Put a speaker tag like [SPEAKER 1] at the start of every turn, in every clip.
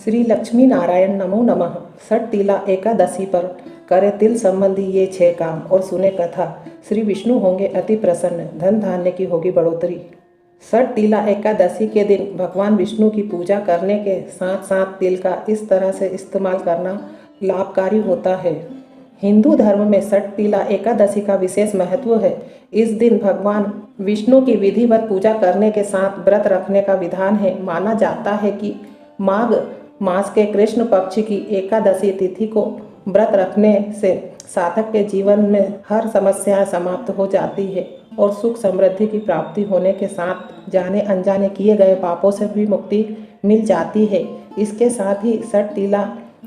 [SPEAKER 1] श्री लक्ष्मी नारायण नमो नमः। षठ तिला एकादशी पर करे तिल संबंधी ये 6 काम और सुने कथा। श्री विष्णु होंगे अति प्रसन्न, धन धान्य की होगी बढ़ोतरी। षठ तिला एकादशी के दिन भगवान विष्णु की पूजा करने के साथ साथ तिल का इस तरह से इस्तेमाल करना लाभकारी होता है। हिंदू धर्म में षठ तिला एकादशी का विशेष महत्व है। इस दिन भगवान विष्णु की विधिवत पूजा करने के साथ व्रत रखने का विधान है। माना जाता है कि माघ मास के कृष्ण पक्ष की एकादशी तिथि को व्रत रखने से साधक के जीवन में हर समस्या समाप्त हो जाती है और सुख समृद्धि की प्राप्ति होने के साथ जाने अनजाने किए गए पापों से भी मुक्ति मिल जाती है। इसके साथ ही षठ तिला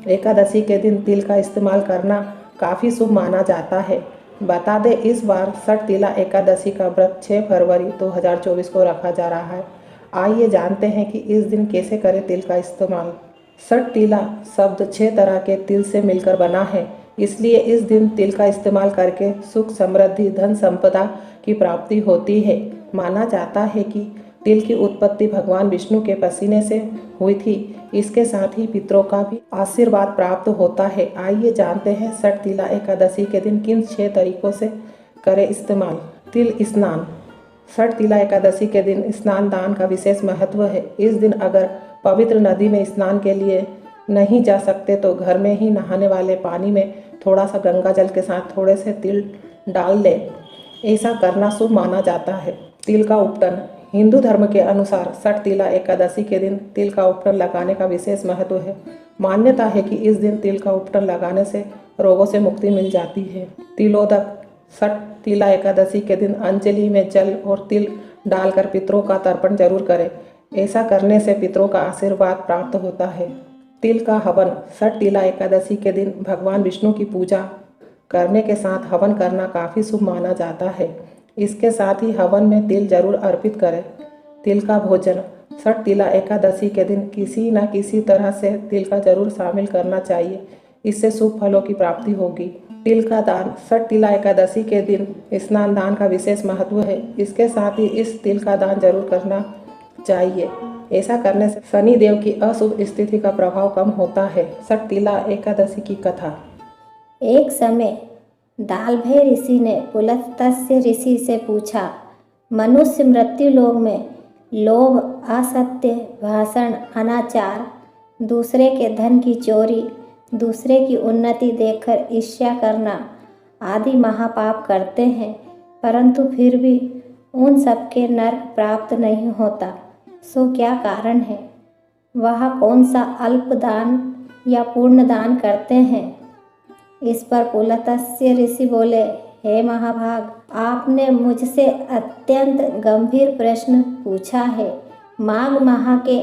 [SPEAKER 1] एकादशी के दिन तिल का इस्तेमाल करना काफ़ी शुभ माना जाता है। बता दें, इस बार षठ तिला एकादशी का व्रत 6 फरवरी 2024 को रखा जा रहा है। आइए जानते हैं कि इस दिन कैसे करें तिल का इस्तेमाल। षठ तिला शब्द 6 तरह के तिल से मिलकर बना है, इसलिए इस दिन तिल का इस्तेमाल करके सुख समृद्धि धन संपदा की प्राप्ति होती है। माना जाता है कि तिल की उत्पत्ति भगवान विष्णु के पसीने से हुई थी। इसके साथ ही पितरों का भी आशीर्वाद प्राप्त होता है। आइए जानते हैं षठ तिला एकादशी के दिन किन 6 तरीकों से करें इस्तेमाल। तिल स्नान। षठ तिला एकादशी के दिन स्नान दान का विशेष महत्व है। इस दिन अगर पवित्र नदी में स्नान के लिए नहीं जा सकते तो घर में ही नहाने वाले पानी में थोड़ा सा गंगा जल के साथ थोड़े से तिल डाल लें। ऐसा करना शुभ माना जाता है। तिल का उपटन। हिंदू धर्म के अनुसार षठ तिला एकादशी के दिन तिल का उपटन लगाने का विशेष महत्व है। मान्यता है कि इस दिन तिल का उपटन लगाने से रोगों से मुक्ति मिल जाती है। तिलोदक। षठ तिला एकादशी के दिन अंजलि में जल और तिल डालकर पितरों का तर्पण जरूर करें। ऐसा करने से पितरों का आशीर्वाद प्राप्त होता है। तिल का हवन। षठ तिला एकादशी के दिन भगवान विष्णु की पूजा करने के साथ हवन करना काफ़ी शुभ माना जाता है। इसके साथ ही हवन में तिल जरूर अर्पित करें। तिल का भोजन। षठ तिला एकादशी के दिन किसी न किसी तरह से तिल का जरूर शामिल करना चाहिए, इससे शुभ फलों की प्राप्ति होगी। तिल का दान। षठ तिला एकादशी के दिन स्नान दान का विशेष महत्व है। इसके साथ ही इस तिल का दान जरूर करना चाहिए। ऐसा करने से शनि देव की अशुभ स्थिति का प्रभाव कम होता है। षठ तिला एकादशी की कथा।
[SPEAKER 2] एक समय दालभय ऋषि ने पुलस्त्य ऋषि से पूछा, मनुष्य मृत्यु लोक में लोभ, असत्य भाषण, अनाचार, दूसरे के धन की चोरी, दूसरे की उन्नति देखकर ईर्ष्या करना आदि महापाप करते हैं, परंतु फिर भी उन सबके नरक प्राप्त नहीं होता, सो क्या कारण है? वह कौन सा अल्प दान या पूर्ण दान करते हैं? इस पर पुलस्त्य ऋषि बोले, हे महाभाग, आपने मुझसे अत्यंत गंभीर प्रश्न पूछा है। माघ माह के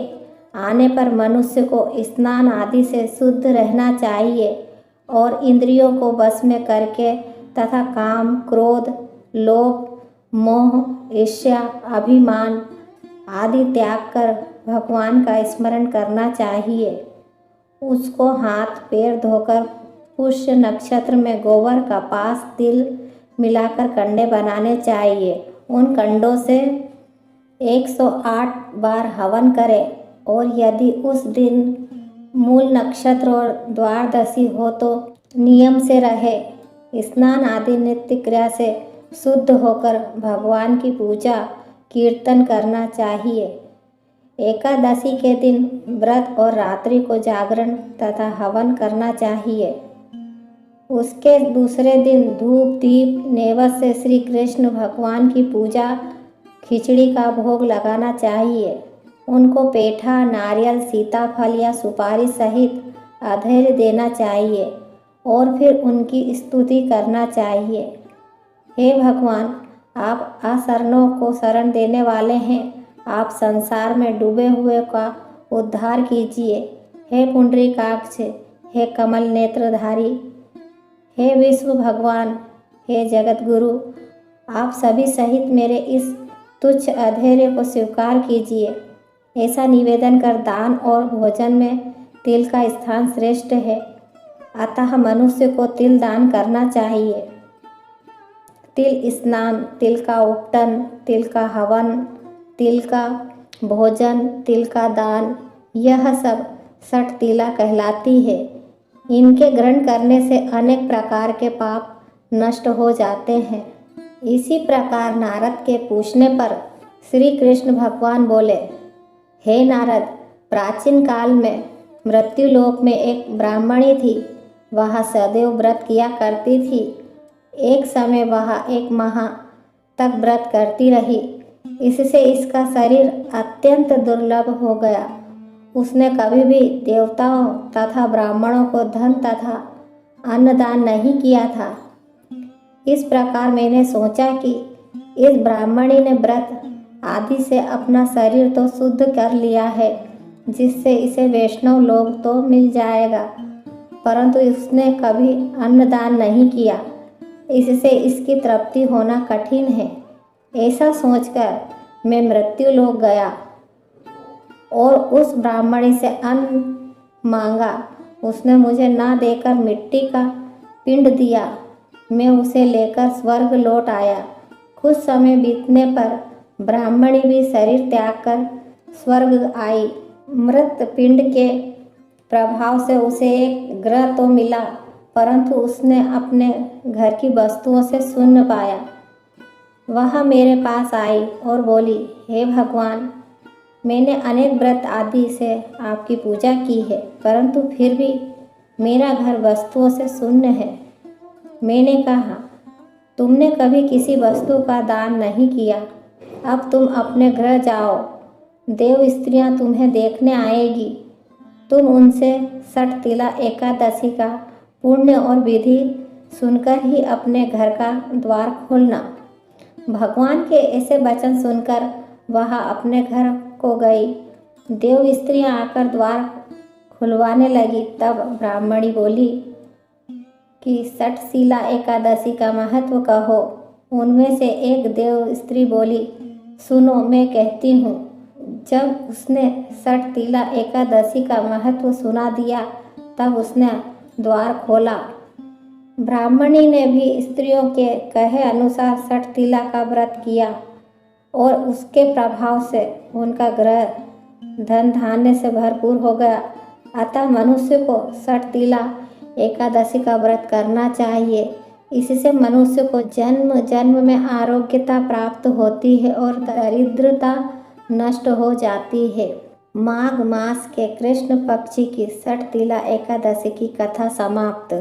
[SPEAKER 2] आने पर मनुष्य को स्नान आदि से शुद्ध रहना चाहिए और इंद्रियों को वश में करके तथा काम, क्रोध, लोभ, मोह, ईर्ष्या, अभिमान आदि त्याग कर भगवान का स्मरण करना चाहिए। उसको हाथ पैर धोकर पुष्य नक्षत्र में गोबर, कपास, तिल मिलाकर कंडे बनाने चाहिए। उन कंडों से 108 बार हवन करें और यदि उस दिन मूल नक्षत्र और द्वादशी हो तो नियम से रहे। स्नान आदि नित्य क्रिया से शुद्ध होकर भगवान की पूजा कीर्तन करना चाहिए। एकादशी के दिन व्रत और रात्रि को जागरण तथा हवन करना चाहिए। उसके दूसरे दिन धूप दीप नैवेद्य से श्री कृष्ण भगवान की पूजा खिचड़ी का भोग लगाना चाहिए। उनको पेठा, नारियल, सीताफल या सुपारी सहित अर्घ्य देना चाहिए और फिर उनकी स्तुति करना चाहिए। हे भगवान, आप अशरणों को शरण देने वाले हैं। आप संसार में डूबे हुए का उद्धार कीजिए। हे पुंडरीकाक्ष, हे कमल नेत्रधारी, हे विश्व भगवान, हे जगत गुरु, आप सभी सहित मेरे इस तुच्छ अधैर्य को स्वीकार कीजिए। ऐसा निवेदन कर दान और भोजन में तिल का स्थान श्रेष्ठ है, अतः मनुष्य को तिल दान करना चाहिए। तिल स्नान, तिल का उपटन, तिल का हवन, तिल का भोजन, तिल का दान, यह सब सठ तिला कहलाती है। इनके ग्रहण करने से अनेक प्रकार के पाप नष्ट हो जाते हैं। इसी प्रकार नारद के पूछने पर श्री कृष्ण भगवान बोले, हे नारद, प्राचीन काल में मृत्युलोक में एक ब्राह्मणी थी। वह सदैव व्रत किया करती थी। एक समय वह एक माह तक व्रत करती रही। इससे इसका शरीर अत्यंत दुर्लभ हो गया। उसने कभी भी देवताओं तथा ब्राह्मणों को धन तथा अन्नदान नहीं किया था। इस प्रकार मैंने सोचा कि इस ब्राह्मणी ने व्रत आदि से अपना शरीर तो शुद्ध कर लिया है, जिससे इसे वैष्णव लोग तो मिल जाएगा, परंतु इसने कभी अन्नदान नहीं किया। इससे इसकी तृप्ति होना कठिन है। ऐसा सोचकर मैं मृत्यु लोक गया और उस ब्राह्मणी से अन्न मांगा। उसने मुझे ना देकर मिट्टी का पिंड दिया। मैं उसे लेकर स्वर्ग लौट आया। कुछ समय बीतने पर ब्राह्मणी भी शरीर त्याग कर स्वर्ग आई। मृत पिंड के प्रभाव से उसे एक ग्रह तो मिला, परंतु उसने अपने घर की वस्तुओं से शून्य पाया। वह मेरे पास आई और बोली, हे भगवान, मैंने अनेक व्रत आदि से आपकी पूजा की है, परंतु फिर भी मेरा घर वस्तुओं से शून्य है। मैंने कहा, तुमने कभी किसी वस्तु का दान नहीं किया। अब तुम अपने घर जाओ। देव स्त्रियां तुम्हें देखने आएगी। तुम उनसे सठ तिला एकादशी का पुण्य और विधि सुनकर ही अपने घर का द्वार खोलना। भगवान के ऐसे वचन सुनकर वह अपने घर को गई। देव स्त्रियां आकर द्वार खुलवाने लगी। तब ब्राह्मणी बोली कि सठशिला एकादशी का महत्व कहो। उनमें से एक देव स्त्री बोली, सुनो, मैं कहती हूँ। जब उसने सठ तिला एकादशी का महत्व सुना दिया, तब उसने द्वार खोला। ब्राह्मणी ने भी स्त्रियों के कहे अनुसार सठ तिला का व्रत किया और उसके प्रभाव से उनका ग्रह धन धान्य से भरपूर हो गया। अतः मनुष्य को सठ तिला एकादशी का व्रत करना चाहिए। इससे मनुष्य को जन्म जन्म में आरोग्यता प्राप्त होती है और दरिद्रता नष्ट हो जाती है। माघ मास के कृष्ण पक्ष की सठ तिला एकादशी की कथा समाप्त।